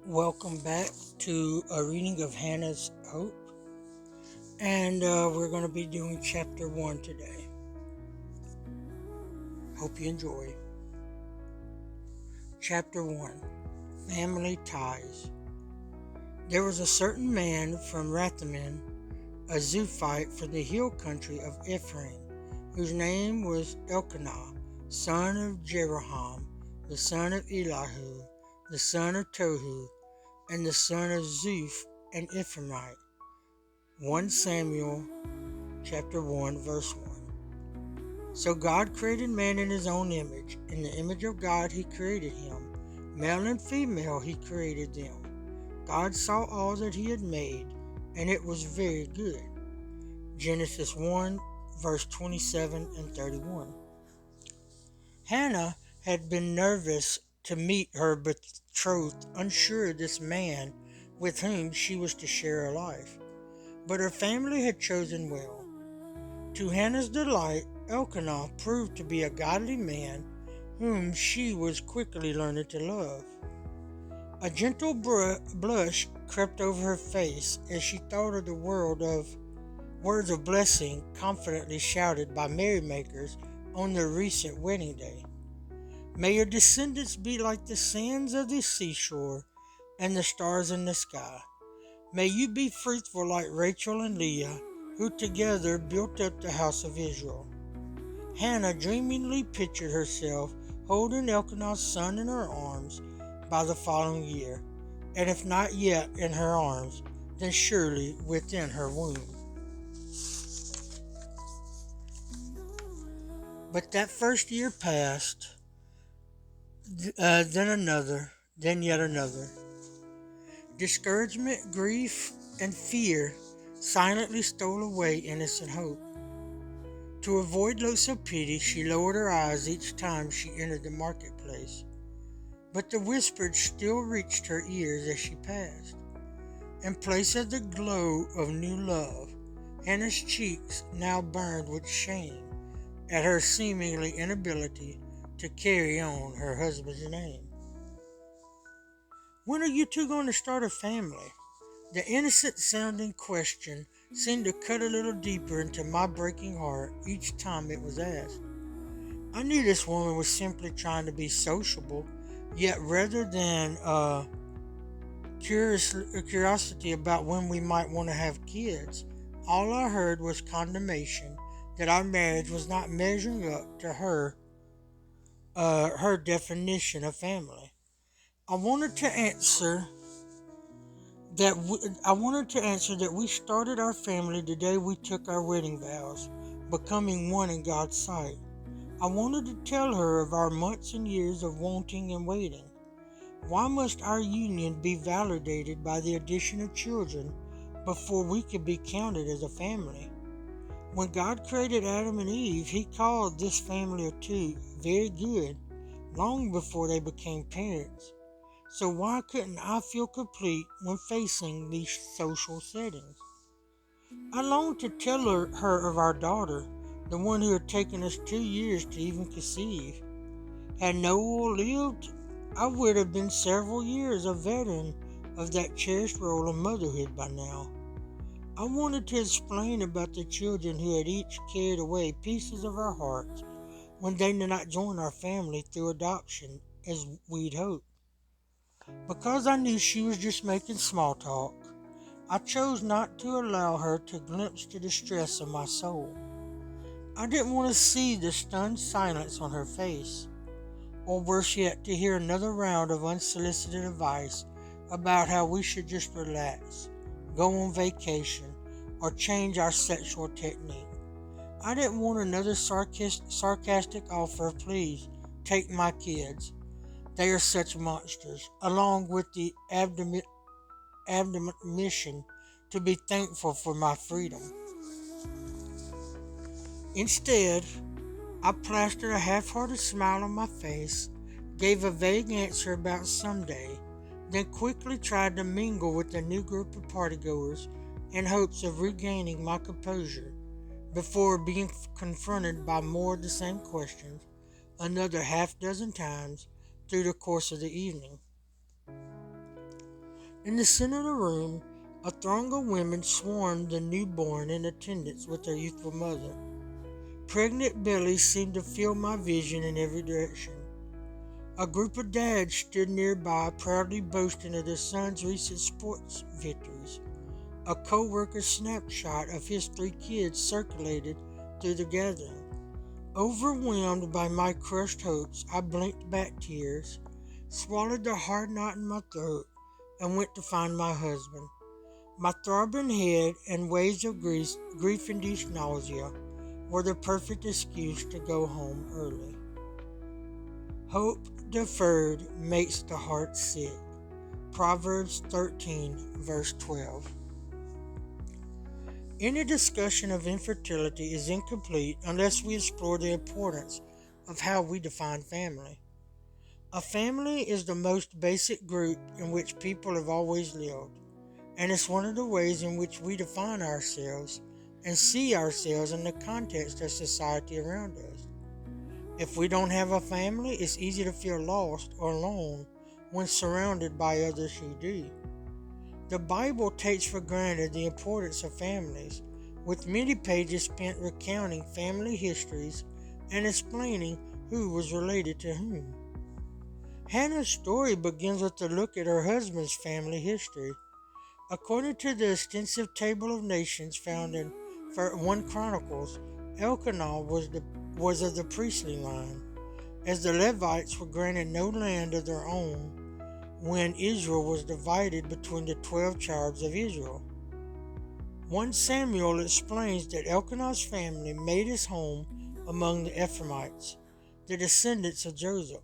Welcome back to a reading of Hannah's Hope, and we're going to be doing chapter 1 today. Hope you enjoy. Chapter 1, Family Ties. There was a certain man from Rathamim, a Zophite from the hill country of Ephraim, whose name was Elkanah, son of Jeroham, the son of Elihu, the son of Tohu, and the son of Zuph, an Ephraimite. 1 Samuel chapter 1 verse 1. So God created man in his own image. In the image of God he created him. Male and female he created them. God saw all that he had made, and it was very good. Genesis 1 verse 27 and 31. Hannah had been nervous to meet her betrothed, unsure of this man with whom she was to share her life. But her family had chosen well. To Hannah's delight, Elkanah proved to be a godly man whom she was quickly learning to love. A gentle blush crept over her face as she thought of the words of blessing confidently shouted by merrymakers on their recent wedding day. May your descendants be like the sands of the seashore and the stars in the sky. May you be fruitful like Rachel and Leah, who together built up the house of Israel. Hannah dreamingly pictured herself holding Elkanah's son in her arms by the following year, and if not yet in her arms, then surely within her womb. But that first year passed, then another, then yet another. Discouragement, grief, and fear silently stole away innocent hope. To avoid looks of pity, she lowered her eyes each time she entered the marketplace. But the whispers still reached her ears as she passed. In place of the glow of new love, Hannah's cheeks now burned with shame at her seemingly inability to carry on her husband's name. When are you two going to start a family? The innocent-sounding question seemed to cut a little deeper into my breaking heart each time it was asked. I knew this woman was simply trying to be sociable, yet rather than curiosity about when we might want to have kids, all I heard was condemnation that our marriage was not measuring up to her definition of family. I wanted to answer that we started our family the day we took our wedding vows, becoming one in God's sight. I wanted to tell her of our months and years of wanting and waiting. Why must our union be validated by the addition of children before we could be counted as a family? When God created Adam and Eve, he called this family of two very good, long before they became parents. So why couldn't I feel complete when facing these social settings? I longed to tell her of our daughter, the one who had taken us 2 years to even conceive. Had Noel lived, I would have been several years a veteran of that cherished role of motherhood by now. I wanted to explain about the children who had each carried away pieces of our hearts when they did not join our family through adoption as we'd hoped. Because I knew she was just making small talk, I chose not to allow her to glimpse the distress of my soul. I didn't want to see the stunned silence on her face, or worse yet, to hear another round of unsolicited advice about how we should just relax, go on vacation, or change our sexual technique. I didn't want another sarcastic offer of please, take my kids. They are such monsters, along with the admonition to be thankful for my freedom. Instead, I plastered a half-hearted smile on my face, gave a vague answer about someday, then quickly tried to mingle with the new group of partygoers in hopes of regaining my composure before being confronted by more of the same questions another half dozen times through the course of the evening. In the center of the room, a throng of women swarmed the newborn in attendance with their youthful mother. Pregnant bellies seemed to fill my vision in every direction. A group of dads stood nearby, proudly boasting of their son's recent sports victories. A co-worker's snapshot of his 3 kids circulated through the gathering. Overwhelmed by my crushed hopes, I blinked back tears, swallowed the hard knot in my throat, and went to find my husband. My throbbing head and waves of grief-induced nausea were the perfect excuse to go home early. Hope deferred makes the heart sick. Proverbs 13, verse 12. Any discussion of infertility is incomplete unless we explore the importance of how we define family. A family is the most basic group in which people have always lived, and it's one of the ways in which we define ourselves and see ourselves in the context of society around us. If we don't have a family, it's easy to feel lost or alone when surrounded by others who do. The Bible takes for granted the importance of families, with many pages spent recounting family histories and explaining who was related to whom. Hannah's story begins with a look at her husband's family history. According to the extensive table of nations found in 1 Chronicles, Elkanah was of the priestly line, as the Levites were granted no land of their own when Israel was divided between the 12 tribes of Israel. 1 Samuel explains that Elkanah's family made his home among the Ephraimites, the descendants of Joseph.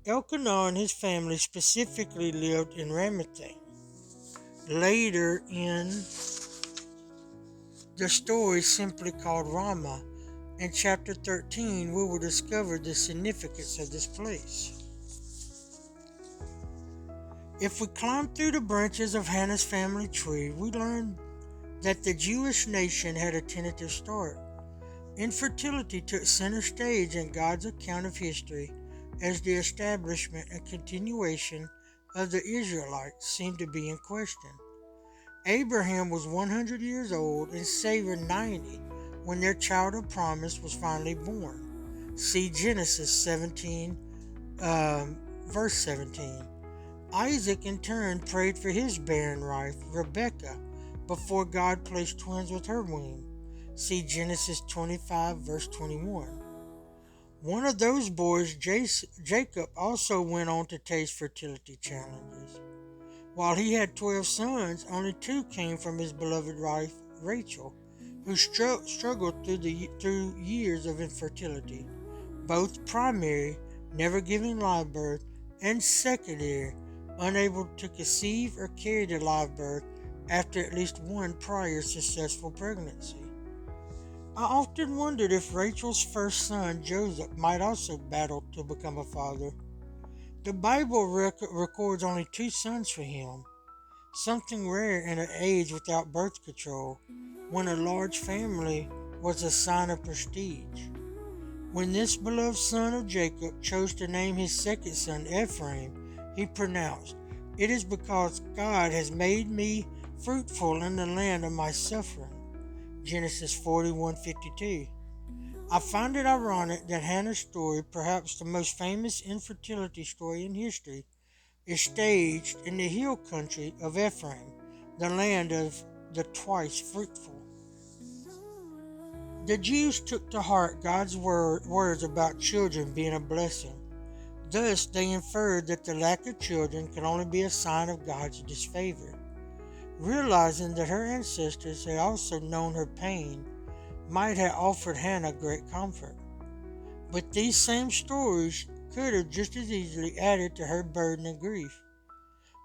Elkanah and his family specifically lived in Ramathaim. Later in the story, simply called Ramah, in chapter 13, we will discover the significance of this place. If we climb through the branches of Hannah's family tree, we learn that the Jewish nation had a tentative start. Infertility took center stage in God's account of history as the establishment and continuation of the Israelites seemed to be in question. Abraham was 100 years old and Sarah 90 when their child of promise was finally born. See Genesis 17, verse 17. Isaac in turn prayed for his barren wife, Rebekah, before God placed twins with her womb. See Genesis 25, verse 21. One of those boys, Jacob, also went on to taste fertility challenges. While he had 12 sons, only 2 came from his beloved wife, Rachel, who struggled through years of infertility, both primary, never giving live birth, and secondary, unable to conceive or carry the live birth after at least one prior successful pregnancy. I often wondered if Rachel's first son, Joseph, might also battle to become a father. The Bible records only 2 sons for him, something rare in an age without birth control, when a large family was a sign of prestige. When this beloved son of Jacob chose to name his second son Ephraim, he pronounced, "It is because God has made me fruitful in the land of my suffering." Genesis 41:52. I find it ironic that Hannah's story, perhaps the most famous infertility story in history, is staged in the hill country of Ephraim, the land of the twice fruitful. The Jews took to heart God's words about children being a blessing. Thus, they inferred that the lack of children could only be a sign of God's disfavor. Realizing that her ancestors had also known her pain, might have offered Hannah great comfort. But these same stories could have just as easily added to her burden of grief,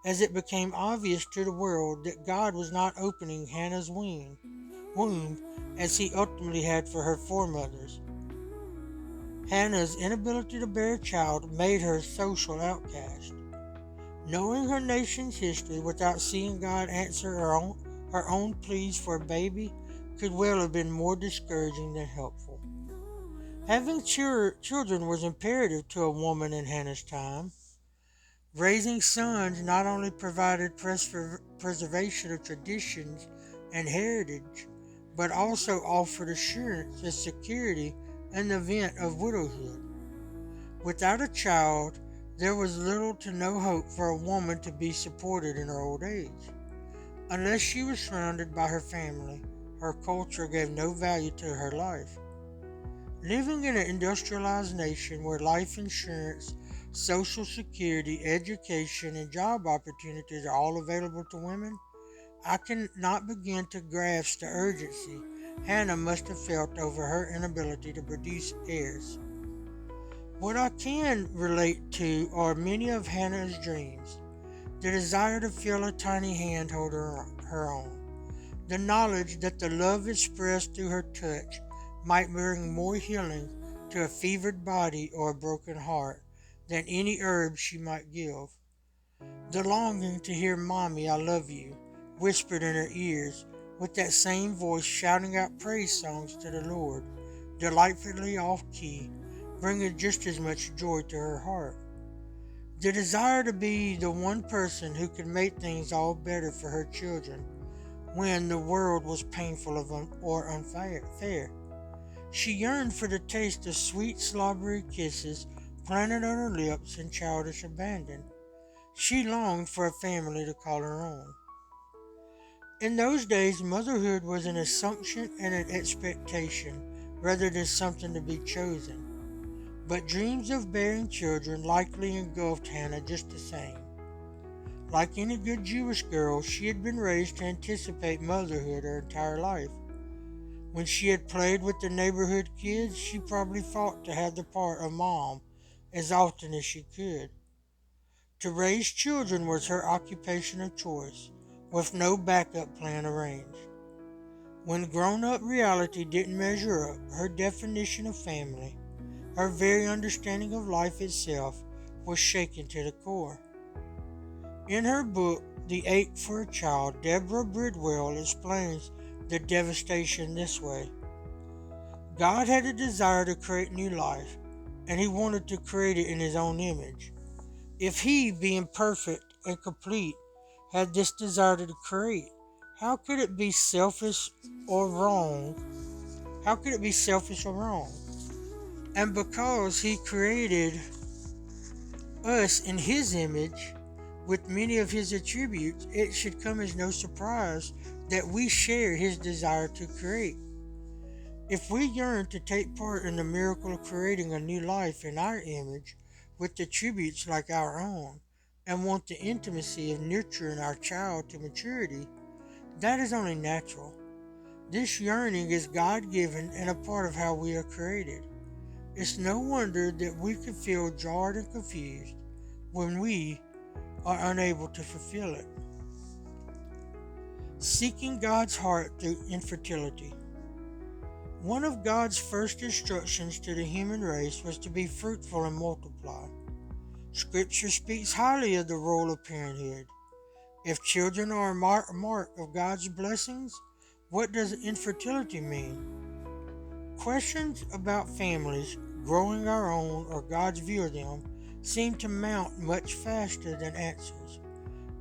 as it became obvious to the world that God was not opening Hannah's womb as he ultimately had for her foremothers. Hannah's inability to bear a child made her a social outcast. Knowing her nation's history without seeing God answer her own pleas for a baby could well have been more discouraging than helpful. Having children was imperative to a woman in Hannah's time. Raising sons not only provided preservation of traditions and heritage, but also offered assurance and security in the event of widowhood. Without a child, there was little to no hope for a woman to be supported in her old age. Unless she was surrounded by her family, her culture gave no value to her life. Living in an industrialized nation where life insurance, social security, education, and job opportunities are all available to women, I cannot begin to grasp the urgency Hannah must have felt over her inability to produce heirs. What I can relate to are many of Hannah's dreams: the desire to feel a tiny hand hold her own, the knowledge that the love expressed through her touch might bring more healing to a fevered body or a broken heart than any herb she might give, the longing to hear "Mommy, I love you" whispered in her ears, with that same voice shouting out praise songs to the Lord, delightfully off key, bringing just as much joy to her heart. The desire to be the one person who could make things all better for her children when the world was painful or unfair. She yearned for the taste of sweet, slobbery kisses planted on her lips in childish abandon. She longed for a family to call her own. In those days, motherhood was an assumption and an expectation rather than something to be chosen. But dreams of bearing children likely engulfed Hannah just the same. Like any good Jewish girl, she had been raised to anticipate motherhood her entire life. When she had played with the neighborhood kids, she probably fought to have the part of mom as often as she could. To raise children was her occupation of choice, with no backup plan arranged. When grown-up reality didn't measure up, her definition of family, her very understanding of life itself, was shaken to the core. In her book, The Ache for a Child, Deborah Bridwell explains the devastation this way. God had a desire to create new life, and he wanted to create it in his own image. If he, being perfect and complete, had this desire to create, how could it be selfish or wrong? How could it be selfish or wrong? And because he created us in his image with many of his attributes, it should come as no surprise that we share his desire to create. If we yearn to take part in the miracle of creating a new life in our image with attributes like our own, and want the intimacy of nurturing our child to maturity, that is only natural. This yearning is God-given and a part of how we are created. It's no wonder that we could feel jarred and confused when we are unable to fulfill it. Seeking God's heart through infertility. One of God's first instructions to the human race was to be fruitful and multiply. Scripture speaks highly of the role of parenthood. If children are a mark of God's blessings, what does infertility mean? Questions about families, growing our own or God's view of them, seem to mount much faster than answers.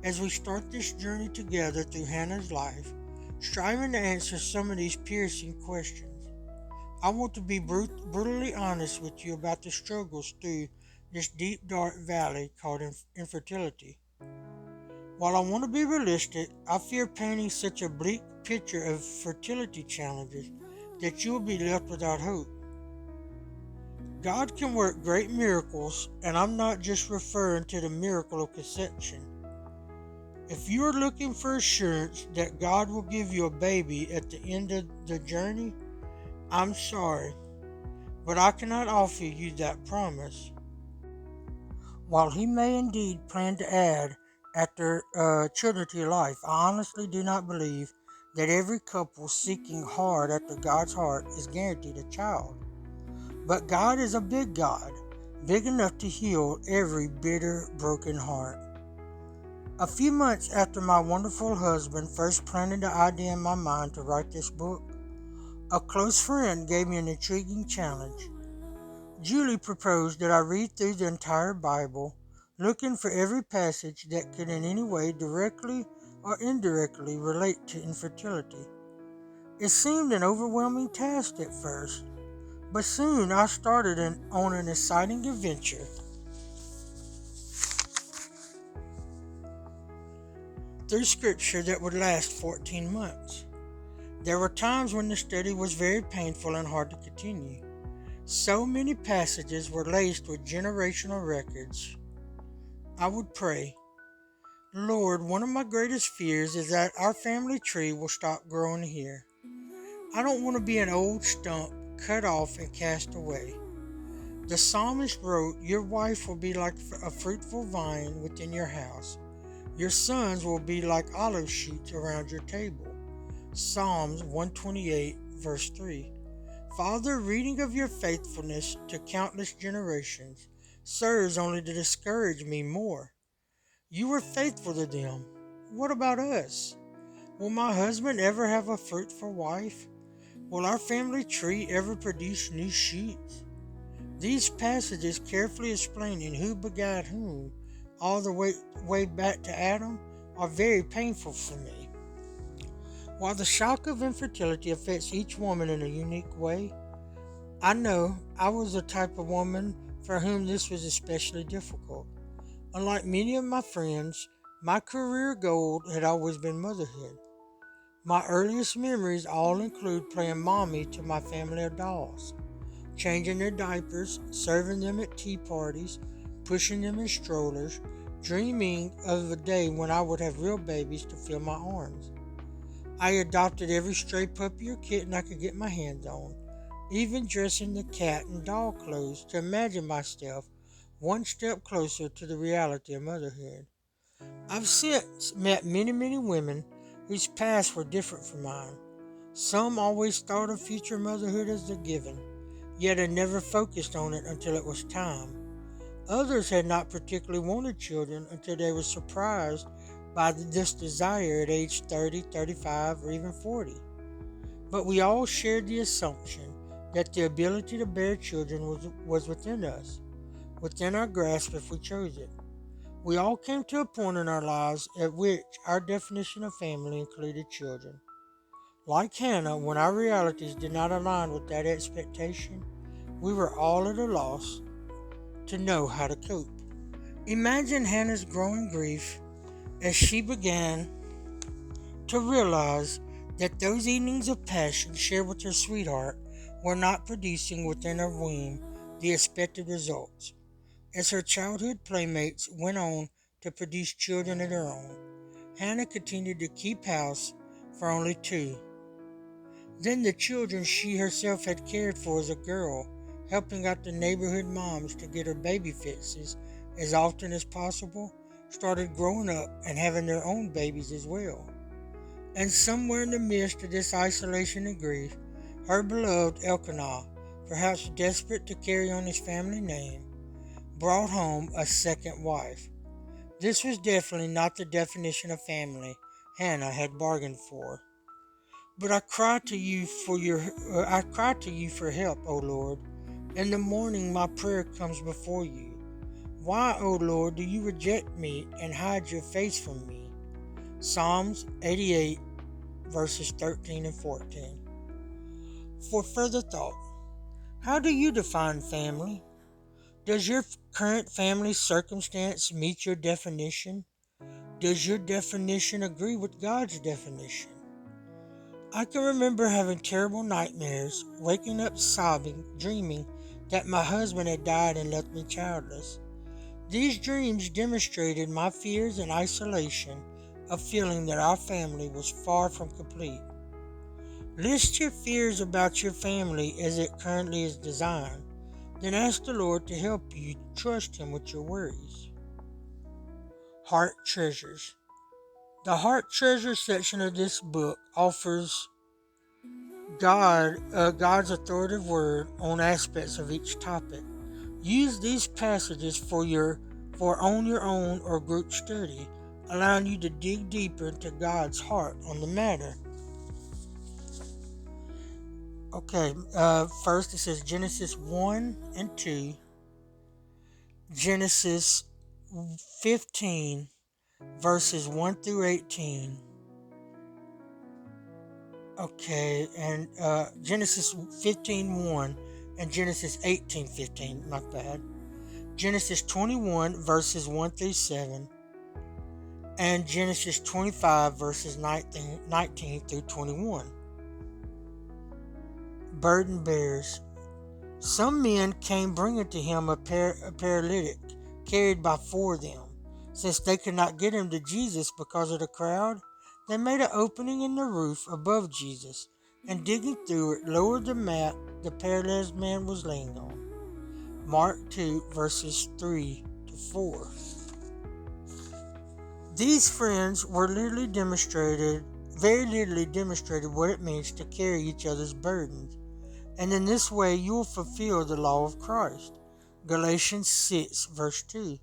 As we start this journey together through Hannah's life, striving to answer some of these piercing questions, I want to be brutally honest with you about the struggles through this deep, dark valley called infertility. While I want to be realistic, I fear painting such a bleak picture of fertility challenges that you will be left without hope. God can work great miracles, and I'm not just referring to the miracle of conception. If you are looking for assurance that God will give you a baby at the end of the journey, I'm sorry, but I cannot offer you that promise. While he may indeed plan to add after children to your life, I honestly do not believe that every couple seeking hard after God's heart is guaranteed a child. But God is a big God, big enough to heal every bitter, broken heart. A few months after my wonderful husband first planted the idea in my mind to write this book, a close friend gave me an intriguing challenge. Julie proposed that I read through the entire Bible, looking for every passage that could in any way directly or indirectly relate to infertility. It seemed an overwhelming task at first, but soon I started on an exciting adventure through scripture that would last 14 months. There were times when the study was very painful and hard to continue. So many passages were laced with generational records. I would pray, Lord, one of my greatest fears is that our family tree will stop growing here. I don't want to be an old stump cut off and cast away. The psalmist wrote, your wife will be like a fruitful vine within your house. Your sons will be like olive shoots around your table. Psalms 128, verse 3. Father, reading of your faithfulness to countless generations serves only to discourage me more. You were faithful to them. What about us? Will my husband ever have a fruitful wife? Will our family tree ever produce new shoots? These passages carefully explaining who begat whom, all the way back to Adam, are very painful for me. While the shock of infertility affects each woman in a unique way, I know I was the type of woman for whom this was especially difficult. Unlike many of my friends, my career goal had always been motherhood. My earliest memories all include playing mommy to my family of dolls, changing their diapers, serving them at tea parties, pushing them in strollers, dreaming of a day when I would have real babies to fill my arms. I adopted every stray puppy or kitten I could get my hands on, even dressing the cat in doll clothes to imagine myself one step closer to the reality of motherhood. I've since met many women whose pasts were different from mine. Some always thought of future motherhood as a given, yet had never focused on it until it was time. Others had not particularly wanted children until they were surprised by this desire at age 30, 35, or even 40. But we all shared the assumption that the ability to bear children was within us, within our grasp if we chose it. We all came to a point in our lives at which our definition of family included children. Like Hannah, when our realities did not align with that expectation, we were all at a loss to know how to cope. Imagine Hannah's growing grief as she began to realize that those evenings of passion shared with her sweetheart were not producing within her womb the expected results. As her childhood playmates went on to produce children of their own, Hannah continued to keep house for only two. Then the children she herself had cared for as a girl, helping out the neighborhood moms to get her baby fixes as often as possible, started growing up and having their own babies as well. And somewhere in the midst of this isolation and grief, her beloved Elkanah, perhaps desperate to carry on his family name, brought home a second wife. This was definitely not the definition of family Hannah had bargained for. But I cry to you for help, O Lord. In the morning my prayer comes before you. Why, O Lord, do you reject me and hide your face from me? Psalms 88, verses 13 and 14. For further thought, how do you define family? Does your current family circumstance meet your definition? Does your definition agree with God's definition? I can remember having terrible nightmares, waking up sobbing, dreaming that my husband had died and left me childless. These dreams demonstrated my fears and isolation of feeling that our family was far from complete. List your fears about your family as it currently is designed. Then ask the Lord to help you trust Him with your worries. Heart Treasures. The Heart Treasures section of this book offers God's authoritative word on aspects of each topic. Use these passages for on your own or group study, allowing you to dig deeper into God's heart on the matter. Okay, first it says Genesis 1 and 2, Genesis 15, verses 1 through 18. Okay, and Genesis 15:1 and Genesis 18:15, not bad. Genesis 21, verses 1 through 7, and Genesis 25, verses 19 through 21. Burden bearers. Some men came bringing to him a paralytic, carried by four of them. Since they could not get him to Jesus because of the crowd, they made an opening in the roof above Jesus, and digging through it, lowered the mat the paralyzed man was laying on. Mark 2, verses 3 to 4. These friends were very literally demonstrated what it means to carry each other's burdens. And in this way you will fulfill the law of Christ. Galatians 6, verse 2.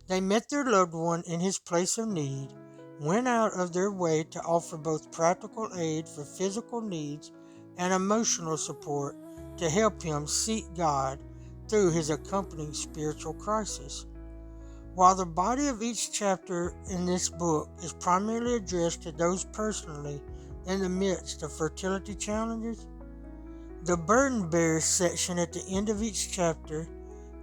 They met their loved one in his place of need, went out of their way to offer both practical aid for physical needs and emotional support to help him seek God through his accompanying spiritual crisis. While the body of each chapter in this book is primarily addressed to those personally in the midst of fertility challenges, the burden bearers section at the end of each chapter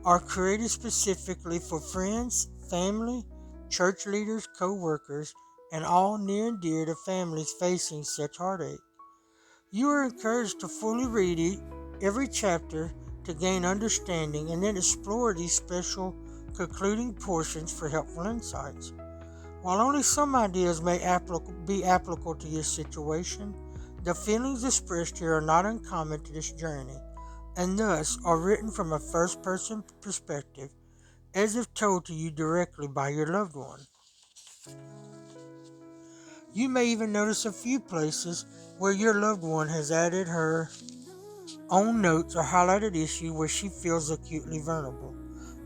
are created specifically for friends, family, church leaders, co-workers, and all near and dear to families facing such heartache. You are encouraged to fully read every chapter to gain understanding and then explore these special concluding portions for helpful insights. While only some ideas may be applicable to your situation, the feelings expressed here are not uncommon to this journey, and thus are written from a first-person perspective, as if told to you directly by your loved one. You may even notice a few places where your loved one has added her own notes or highlighted issue where she feels acutely vulnerable.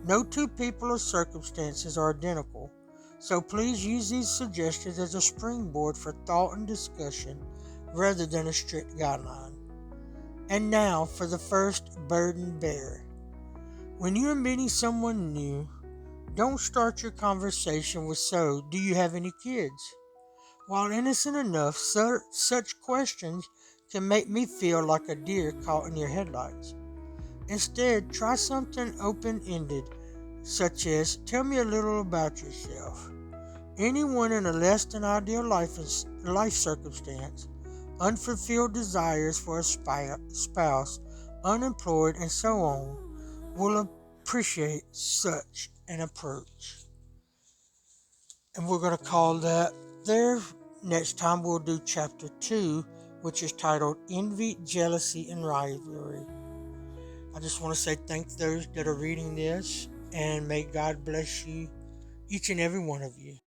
No two people or circumstances are identical, so please use these suggestions as a springboard for thought and discussion rather than a strict guideline. And now for the first burden bearer. When you are meeting someone new, don't start your conversation with "So, do you have any kids?" While innocent enough, such questions can make me feel like a deer caught in your headlights. Instead, try something open-ended, such as, "Tell me a little about yourself." Anyone in a less than ideal life circumstance, unfulfilled desires for a spouse, unemployed, and so on, will appreciate such an approach. And we're going to call that there. Next time we'll do chapter 2, which is titled Envy, Jealousy, and Rivalry. I just want to say thank those that are reading this, and may God bless you, each and every one of you.